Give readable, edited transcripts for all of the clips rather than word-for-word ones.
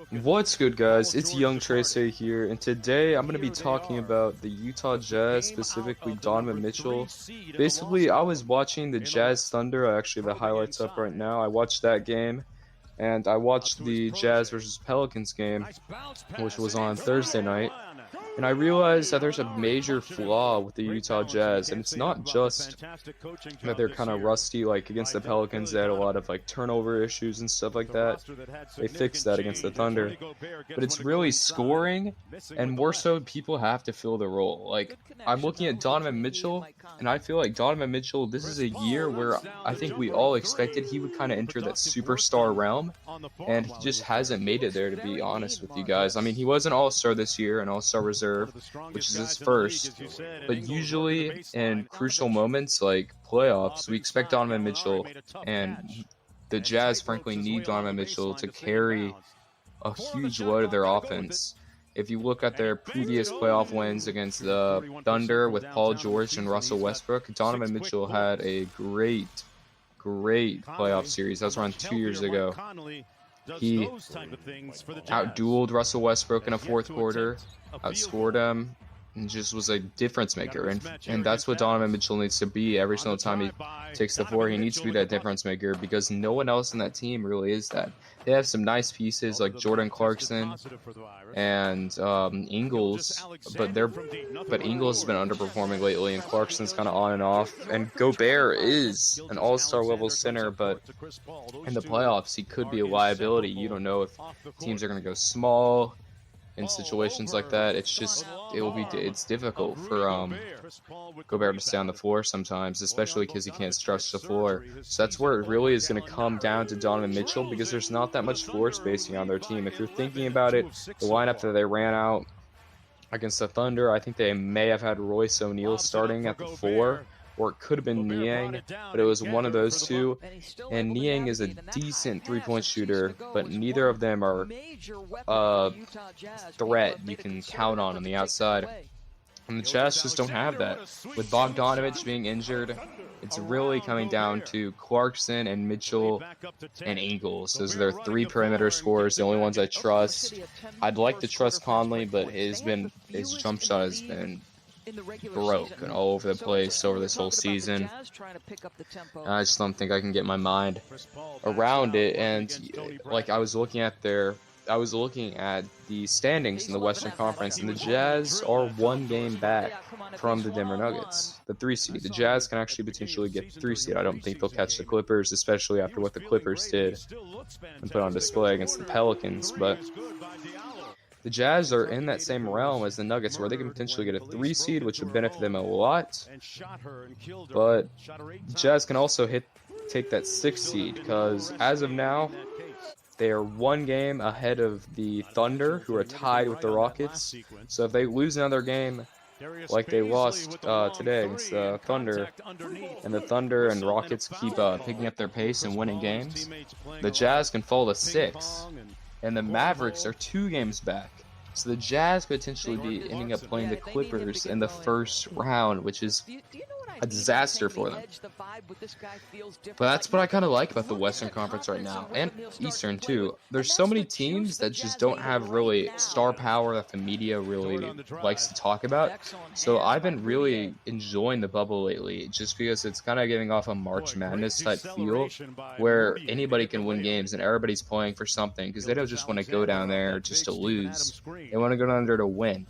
What's good, guys? It's Young Tracy here, and today I'm going to be talking about the Utah Jazz, specifically Donovan Mitchell. Basically, I was watching the Jazz Thunder. I actually have the highlights up right now. I watched that game, and I watched the Jazz versus Pelicans game, which was on Thursday night. And I realized that there's a major flaw with the Utah Jazz, and it's not just that they're kind of rusty, like against the Pelicans. They had a lot of like turnover issues and stuff like that. They fixed that against the Thunder, but it's really scoring, and more so people have to fill the role. Like, I'm looking at Donovan Mitchell, and I feel like Donovan Mitchell, this is a year where I think we all expected he would kind of enter that superstar realm, and he just hasn't made it there, to be honest with you guys. I mean, he was an all-star this year, an all-star reserve, which is his first, but usually in crucial moments like playoffs, we expect Donovan Mitchell, and the Jazz frankly need Donovan Mitchell to carry a huge load of their offense. If you look at their previous playoff wins against the Thunder with Paul George and Russell Westbrook, Donovan Mitchell had a great playoff series. That was around 2 years ago. He outdueled Russell Westbrook in a fourth quarter, outscored him, and just was a difference maker. And that's what Donovan Mitchell needs to be every single time he takes the floor. He needs to be that difference maker, because no one else in that team really is that. They have some nice pieces like Jordan Clarkson and Ingles, but Ingles has been underperforming lately, and Clarkson's kind of on and off. And Gobert is an all-star level center, but in the playoffs he could be a liability. You don't know if teams are going to go small in situations like that. It's difficult for Gobert to stay on the floor sometimes, especially because he can't stretch the floor. So that's where it really is going to come down to Donovan Mitchell, because there's not that much floor spacing on their team. If you're thinking about it, the lineup that they ran out against the Thunder, I think they may have had Royce O'Neal starting at the 4, or it could have been Niang, but it was one of those two. And Niang is a decent three-point shooter, but neither of them are a threat you can count on the outside. And the Jazz just don't have that. With Bogdanovich being injured, it's really coming down to Clarkson and Mitchell and Ingles. Those are their 3 perimeter scorers, the only ones I trust. I'd like to trust Conley, but his jump shot has been broke and all over the place over this whole season. I just don't think I can get my mind around it. And like, I was looking at the standings in the Western Conference, and the Jazz are 1 game back from the Denver Nuggets, the 3 seed. The Jazz can actually potentially get the 3 seed. I don't think they'll catch the Clippers, especially after what the Clippers did and put on display against the Pelicans, but the Jazz are in that same realm as the Nuggets, where they can potentially get a 3 seed, which would benefit them a lot. But the Jazz can also take that 6 seed, because as of now, they are 1 game ahead of the Thunder, who are tied with the Rockets. So if they lose another game, like they lost today against the Thunder, and the Thunder and Rockets keep picking up their pace and winning games, the Jazz can fall to 6. And the Mavericks are 2 games back. So the Jazz could potentially be ending up playing the Clippers in the first round, which is a disaster for them. But that's what I kind of like about the Western Conference right now, and Eastern too. There's so many teams that just don't have really star power that the media really likes to talk about. So I've been really enjoying the bubble lately, just because it's kind of giving off a March Madness type feel, where anybody can win games and everybody's playing for something, because they don't just want to go down there just to lose. They want to go down there to win.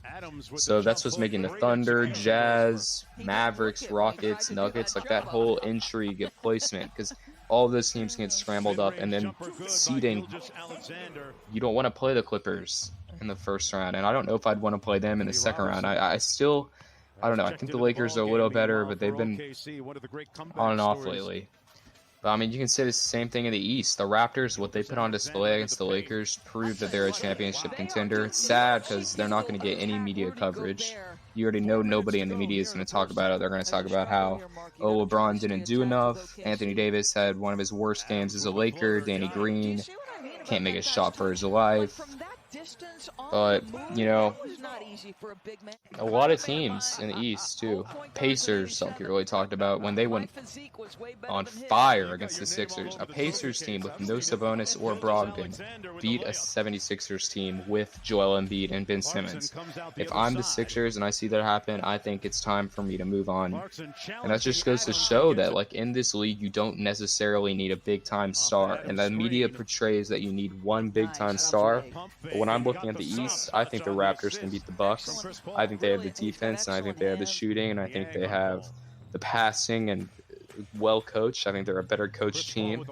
So that's what's making the Thunder, Jazz, Mavericks, Rockets, Nuggets, like that whole intrigue of placement, because all of those teams can get scrambled up, and then seeding, you don't want to play the Clippers in the first round, and I don't know if I'd want to play them in the second round. I don't know. I think the Lakers are a little better, but they've been on and off lately. But, I mean, you can say the same thing in the East. The Raptors, what they put on display against the Lakers, proved that they're a championship contender. It's sad because they're not going to get any media coverage. You already know nobody in the media is going to talk about it. They're going to talk about how, oh, LeBron didn't do enough. Anthony Davis had one of his worst games as a Laker. Danny Green can't make a shot for his life. But, you know, a lot of teams in the East, too. Pacers don't get really talked about when they went on fire against the Sixers. A Pacers team with no Sabonis or Brogdon beat a 76ers team with Joel Embiid and Ben Simmons. If I'm the Sixers and I see that happen, I think it's time for me to move on. And that just goes to show that, like, in this league, you don't necessarily need a big-time star. And the media portrays that you need one big-time star. But when I'm looking at the East, I think the Raptors can beat the Bucks. I think they have the defense, and I think they have the shooting, and I think they have the passing and well coached. I think they're a better coached team.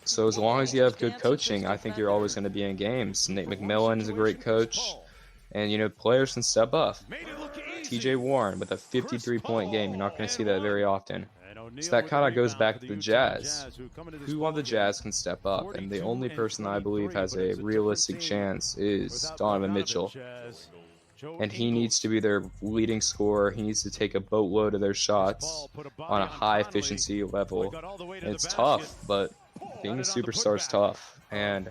So as long as you have good coaching, I think you're always going to be in games. Nate McMillan is a great coach, and, you know, players can step up. TJ Warren with a 53-point game. You're not going to see that very often. So that kind of goes back to the Jazz. Who on the Jazz can step up? And the only person I believe has a realistic chance is Donovan Mitchell. And he needs to be their leading scorer. He needs to take a boatload of their shots on a high efficiency level. And it's tough, but being a superstar is tough. And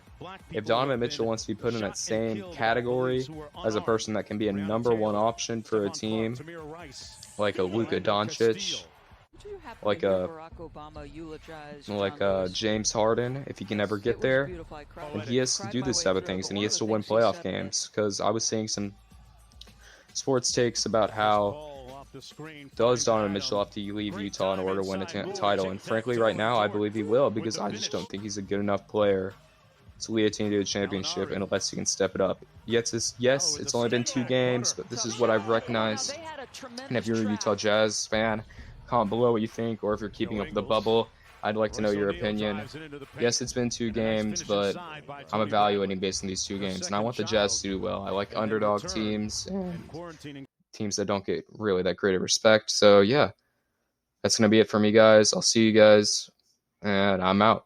if Donovan Mitchell wants to be put in that same category as a person that can be a #1 option for a team, like a Luka Doncic, like a James Harden, if he can ever get there, and he has to do this type of things, and he has to win playoff games. Because I was seeing some sports takes about how does Donovan Mitchell have to leave Utah in order to win a title, and frankly right now I believe he will, because I just don't think he's a good enough player to lead a team to a championship unless he can step it up. Yes, it's only been 2 games, but this is what I've recognized. And if you're a Utah Jazz fan, comment below what you think, or if you're keeping up with the bubble, I'd like to know your opinion. Yes, it's been 2 games, but I'm evaluating based on these 2 games, and I want the Jazz to do well. I like underdog teams and teams that don't get really that great of respect. So yeah, that's going to be it for me, guys. I'll see you guys, and I'm out.